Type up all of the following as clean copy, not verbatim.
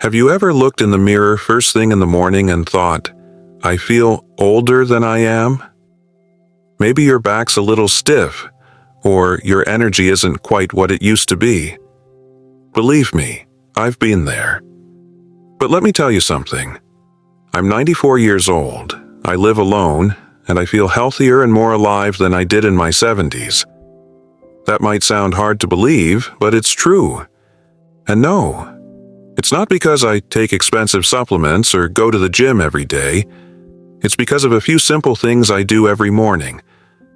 Have you ever looked in the mirror first thing in the morning and thought, I feel older than I am? Maybe your back's a little stiff, or your energy isn't quite what it used to be. Believe me, I've been there. But let me tell you something. I'm 94 years old, I live alone, and I feel healthier and more alive than I did in my 70s. That might sound hard to believe, but it's true. And no, it's not because I take expensive supplements or go to the gym every day. It's because of a few simple things I do every morning,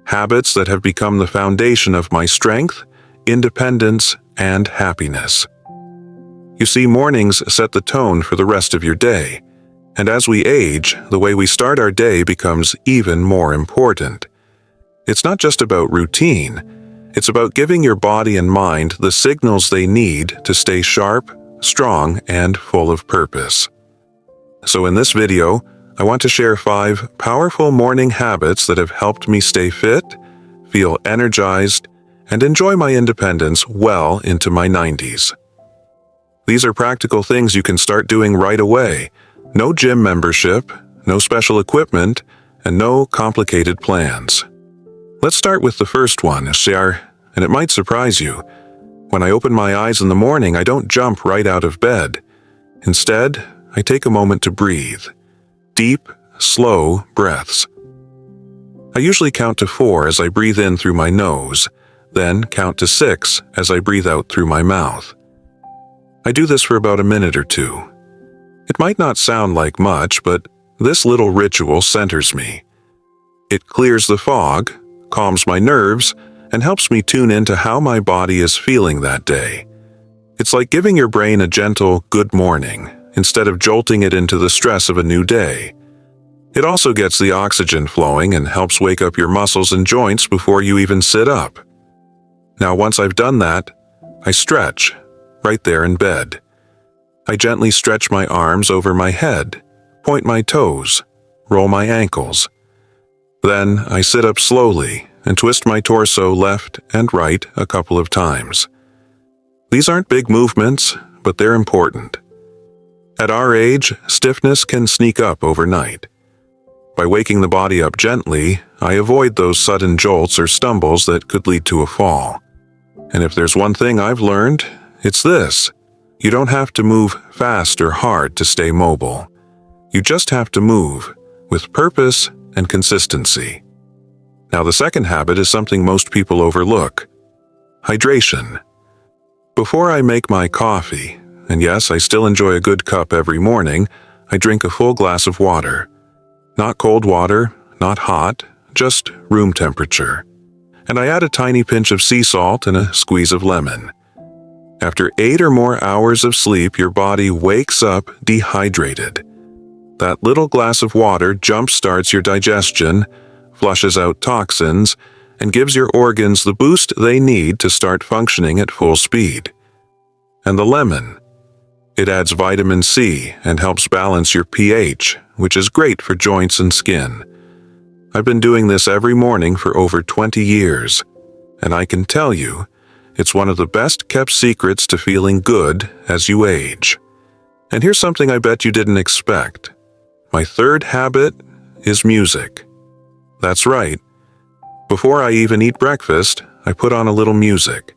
habits that have become the foundation of my strength, independence, and happiness. You see, mornings set the tone for the rest of your day, and as we age, the way we start our day becomes even more important. It's not just about routine, it's about giving your body and mind the signals they need to stay sharp, strong, and full of purpose. So in this video, I want to share 5 powerful morning habits that have helped me stay fit, feel energized, and enjoy my independence well into my 90s. These are practical things you can start doing right away. No gym membership, no special equipment, and no complicated plans. Let's start with the first one, and it might surprise you. When I open my eyes in the morning, I don't jump right out of bed. Instead, I take a moment to breathe. Deep, slow breaths. I usually count to 4 as I breathe in through my nose, then count to 6 as I breathe out through my mouth. I do this for about a minute or 2. It might not sound like much, but this little ritual centers me. It clears the fog, calms my nerves, and helps me tune into how my body is feeling that day. It's like giving your brain a gentle good morning instead of jolting it into the stress of a new day. It also gets the oxygen flowing and helps wake up your muscles and joints before you even sit up. Now, once I've done that, I stretch, right there in bed. I gently stretch my arms over my head, point my toes, roll my ankles. Then I sit up slowly and twist my torso left and right a couple of times. These aren't big movements, but they're important. At our age, stiffness can sneak up overnight. By waking the body up gently, I avoid those sudden jolts or stumbles that could lead to a fall. And if there's one thing I've learned, it's this. You don't have to move fast or hard to stay mobile. You just have to move with purpose and consistency. Now, the second habit is something most people overlook: hydration. Before I make my coffee, and yes, I still enjoy a good cup every morning, I drink a full glass of water. Not cold water, not hot, just room temperature. And I add a tiny pinch of sea salt and a squeeze of lemon. After 8 or more hours of sleep, your body wakes up dehydrated. That little glass of water jump-starts your digestion, flushes out toxins, and gives your organs the boost they need to start functioning at full speed. And the lemon. It adds vitamin C and helps balance your pH, which is great for joints and skin. I've been doing this every morning for over 20 years, and I can tell you, it's one of the best-kept secrets to feeling good as you age. And here's something I bet you didn't expect. My third habit is music. That's right. Before I even eat breakfast, I put on a little music.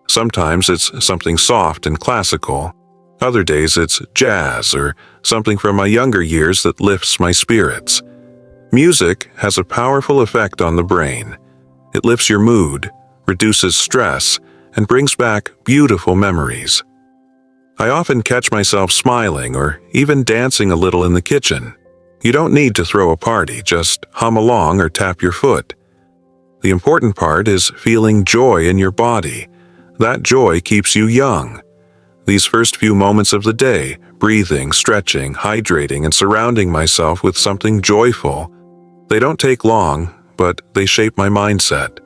Sometimes it's something soft and classical. Other days it's jazz or something from my younger years that lifts my spirits. Music has a powerful effect on the brain. It lifts your mood, reduces stress, and brings back beautiful memories. I often catch myself smiling or even dancing a little in the kitchen. You don't need to throw a party, just hum along or tap your foot. The important part is feeling joy in your body. That joy keeps you young. These first few moments of the day, breathing, stretching, hydrating, and surrounding myself with something joyful, they don't take long, but they shape my mindset.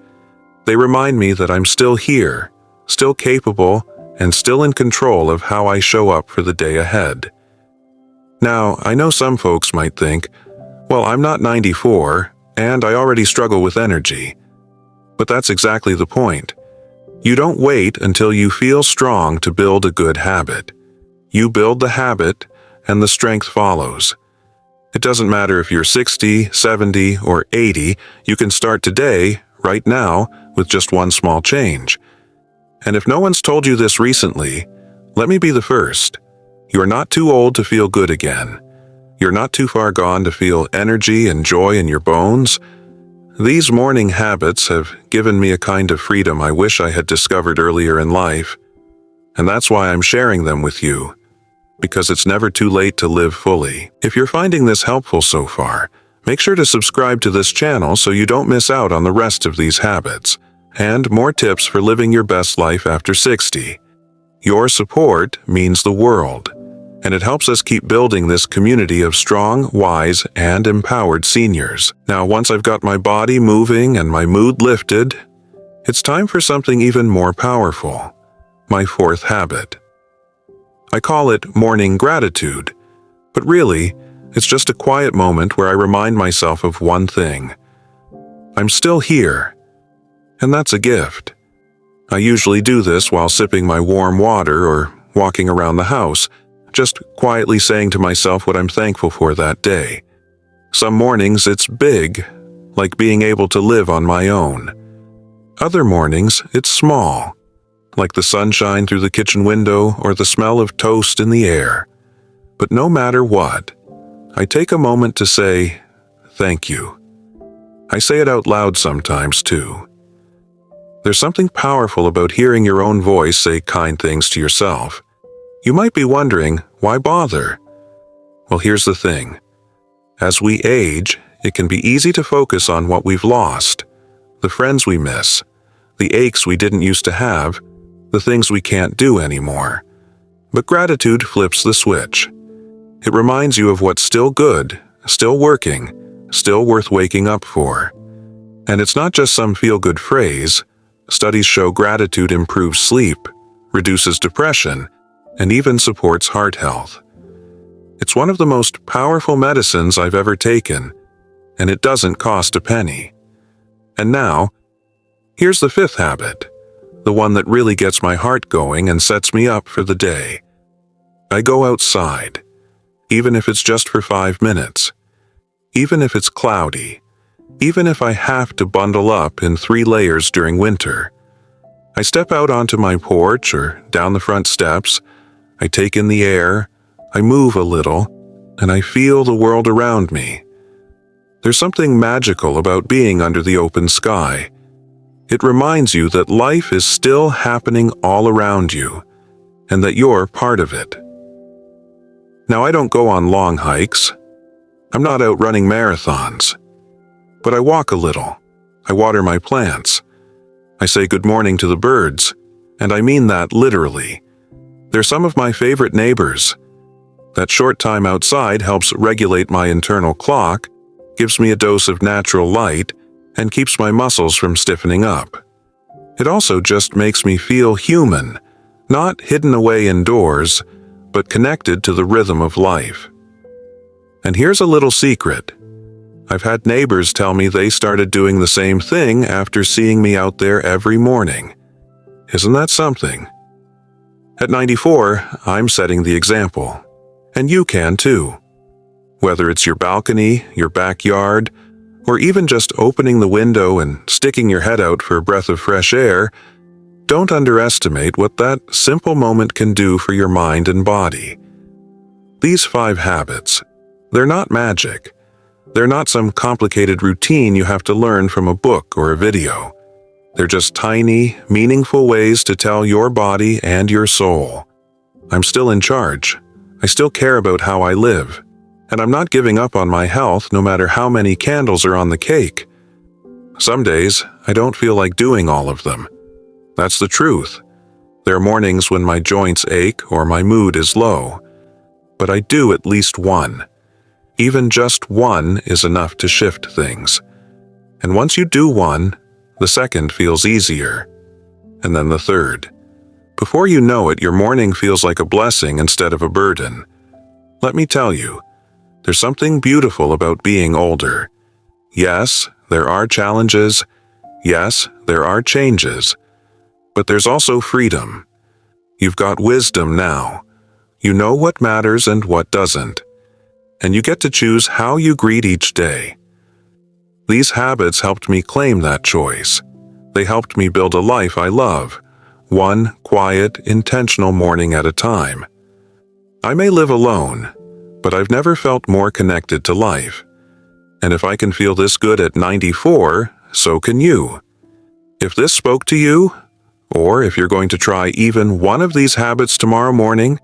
They remind me that I'm still here, still capable, and still in control of how I show up for the day ahead. Now, I know some folks might think, well, I'm not 94, and I already struggle with energy. But that's exactly the point. You don't wait until you feel strong to build a good habit. You build the habit, and the strength follows. It doesn't matter if you're 60, 70, or 80, you can start today, right now, with just one small change. And if no one's told you this recently, let me be the first. You're not too old to feel good again. You're not too far gone to feel energy and joy in your bones. These morning habits have given me a kind of freedom I wish I had discovered earlier in life. And that's why I'm sharing them with you, because it's never too late to live fully. If you're finding this helpful so far, make sure to subscribe to this channel so you don't miss out on the rest of these habits, and more tips for living your best life after 60. Your support means the world, and it helps us keep building this community of strong, wise, and empowered seniors. Now, once I've got my body moving and my mood lifted, it's time for something even more powerful, my fourth habit. I call it morning gratitude, but really, it's just a quiet moment where I remind myself of one thing. I'm still here, and that's a gift. I usually do this while sipping my warm water or walking around the house, just quietly saying to myself what I'm thankful for that day. Some mornings it's big, like being able to live on my own. Other mornings it's small, like the sunshine through the kitchen window or the smell of toast in the air. But no matter what, I take a moment to say, thank you. I say it out loud sometimes too. There's something powerful about hearing your own voice say kind things to yourself. You might be wondering, why bother? Well, here's the thing. As we age, it can be easy to focus on what we've lost, the friends we miss, the aches we didn't used to have, the things we can't do anymore. But gratitude flips the switch. It reminds you of what's still good, still working, still worth waking up for. And it's not just some feel-good phrase. Studies show gratitude improves sleep, reduces depression, and even supports heart health. It's one of the most powerful medicines I've ever taken, and it doesn't cost a penny. And now, here's the fifth habit, the one that really gets my heart going and sets me up for the day. I go outside, even if it's just for 5 minutes, even if it's cloudy, even if I have to bundle up in 3 layers during winter. I step out onto my porch or down the front steps. I take in the air, I move a little, and I feel the world around me. There's something magical about being under the open sky. It reminds you that life is still happening all around you, and that you're part of it. Now, I don't go on long hikes. I'm not out running marathons. But I walk a little. I water my plants. I say good morning to the birds, and I mean that literally. They're some of my favorite neighbors. That short time outside helps regulate my internal clock, gives me a dose of natural light, and keeps my muscles from stiffening up. It also just makes me feel human, not hidden away indoors, but connected to the rhythm of life. And here's a little secret. I've had neighbors tell me they started doing the same thing after seeing me out there every morning. Isn't that something? At 94, I'm setting the example. And you can too. Whether it's your balcony, your backyard, or even just opening the window and sticking your head out for a breath of fresh air, don't underestimate what that simple moment can do for your mind and body. These 5 habits, they're not magic. They're not some complicated routine you have to learn from a book or a video. They're just tiny, meaningful ways to tell your body and your soul, I'm still in charge. I still care about how I live. And I'm not giving up on my health no matter how many candles are on the cake. Some days, I don't feel like doing all of them. That's the truth. There are mornings when my joints ache or my mood is low. But I do at least one. Even just one is enough to shift things. And once you do one, the second feels easier. And then the third. Before you know it, your morning feels like a blessing instead of a burden. Let me tell you, there's something beautiful about being older. Yes, there are challenges. Yes, there are changes. But there's also freedom. You've got wisdom now. You know what matters and what doesn't. And you get to choose how you greet each day. These habits helped me claim that choice. They helped me build a life I love, one quiet, intentional morning at a time. I may live alone, but I've never felt more connected to life. And if I can feel this good at 94, so can you. If this spoke to you, or if you're going to try even one of these habits tomorrow morning,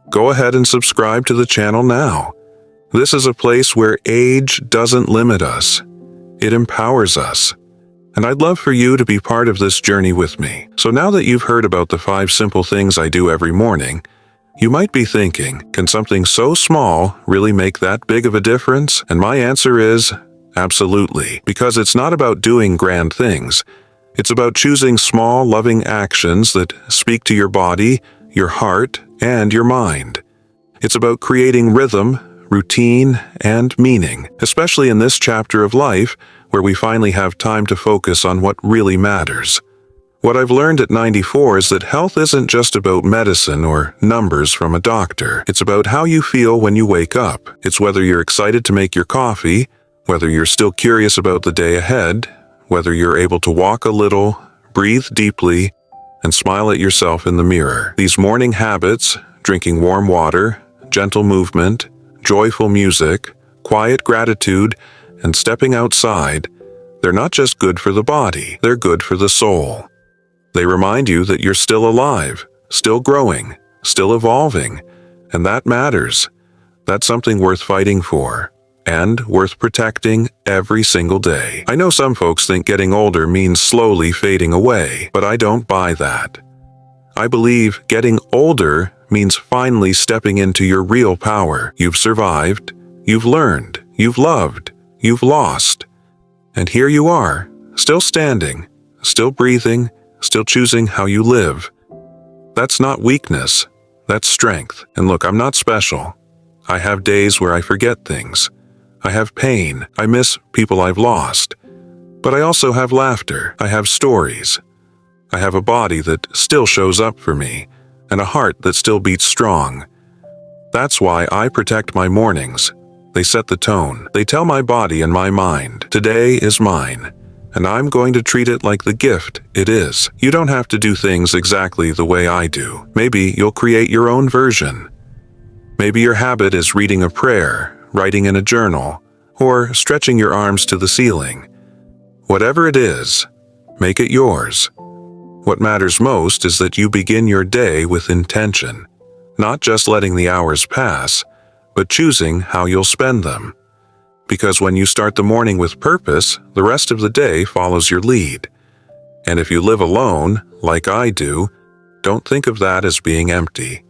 go ahead and subscribe to the channel now. This is a place where age doesn't limit us. It empowers us. And I'd love for you to be part of this journey with me. So now that you've heard about the 5 simple things I do every morning, you might be thinking, can something so small really make that big of a difference? And my answer is, absolutely. Because it's not about doing grand things. It's about choosing small, loving actions that speak to your body, your heart, and your mind. It's about creating rhythm, routine, and meaning, especially in this chapter of life where we finally have time to focus on what really matters. What I've learned at 94 is that health isn't just about medicine or numbers from a doctor. It's about how you feel when you wake up. It's whether you're excited to make your coffee, whether you're still curious about the day ahead, whether you're able to walk a little, breathe deeply, and smile at yourself in the mirror. These morning habits, drinking warm water, gentle movement, joyful music, quiet gratitude, and stepping outside, they're not just good for the body, they're good for the soul. They remind you that you're still alive, still growing, still evolving, and that matters. That's something worth fighting for, and worth protecting every single day. I know some folks think getting older means slowly fading away, but I don't buy that. I believe getting older means finally stepping into your real power. You've survived, you've learned, you've loved, you've lost. And here you are, still standing, still breathing, still choosing how you live. That's not weakness, that's strength. And look, I'm not special. I have days where I forget things. I have pain, I miss people I've lost. But I also have laughter, I have stories. I have a body that still shows up for me, and a heart that still beats strong. That's why I protect my mornings. They set the tone. They tell my body and my mind, today is mine. And I'm going to treat it like the gift it is. You don't have to do things exactly the way I do. Maybe you'll create your own version. Maybe your habit is reading a prayer, writing in a journal, or stretching your arms to the ceiling. Whatever it is, make it yours. What matters most is that you begin your day with intention, not just letting the hours pass, but choosing how you'll spend them. Because when you start the morning with purpose, the rest of the day follows your lead. And if you live alone, like I do, don't think of that as being empty.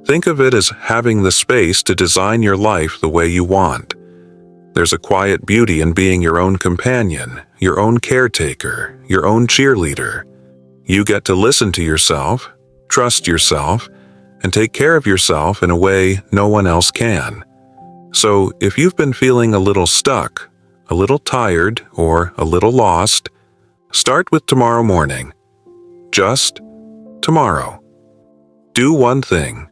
Think of it as having the space to design your life the way you want. There's a quiet beauty in being your own companion, your own caretaker, your own cheerleader. You get to listen to yourself, trust yourself, and take care of yourself in a way no one else can. So if you've been feeling a little stuck, a little tired, or a little lost, start with tomorrow morning. Just tomorrow. Do one thing.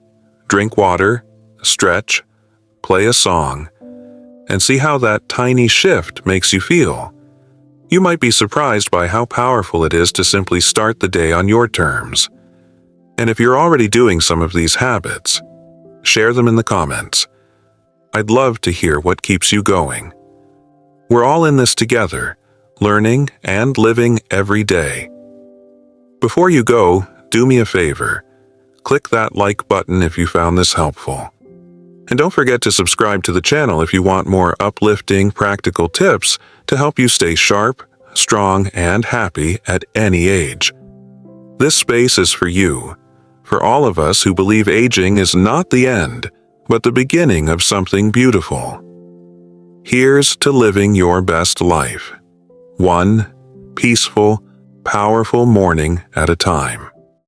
Drink water, stretch, play a song, and see how that tiny shift makes you feel. You might be surprised by how powerful it is to simply start the day on your terms. And if you're already doing some of these habits, share them in the comments. I'd love to hear what keeps you going. We're all in this together, learning and living every day. Before you go, do me a favor. Click that like button if you found this helpful. And don't forget to subscribe to the channel if you want more uplifting, practical tips to help you stay sharp, strong, and happy at any age. This space is for you, for all of us who believe aging is not the end, but the beginning of something beautiful. Here's to living your best life, one peaceful, powerful morning at a time.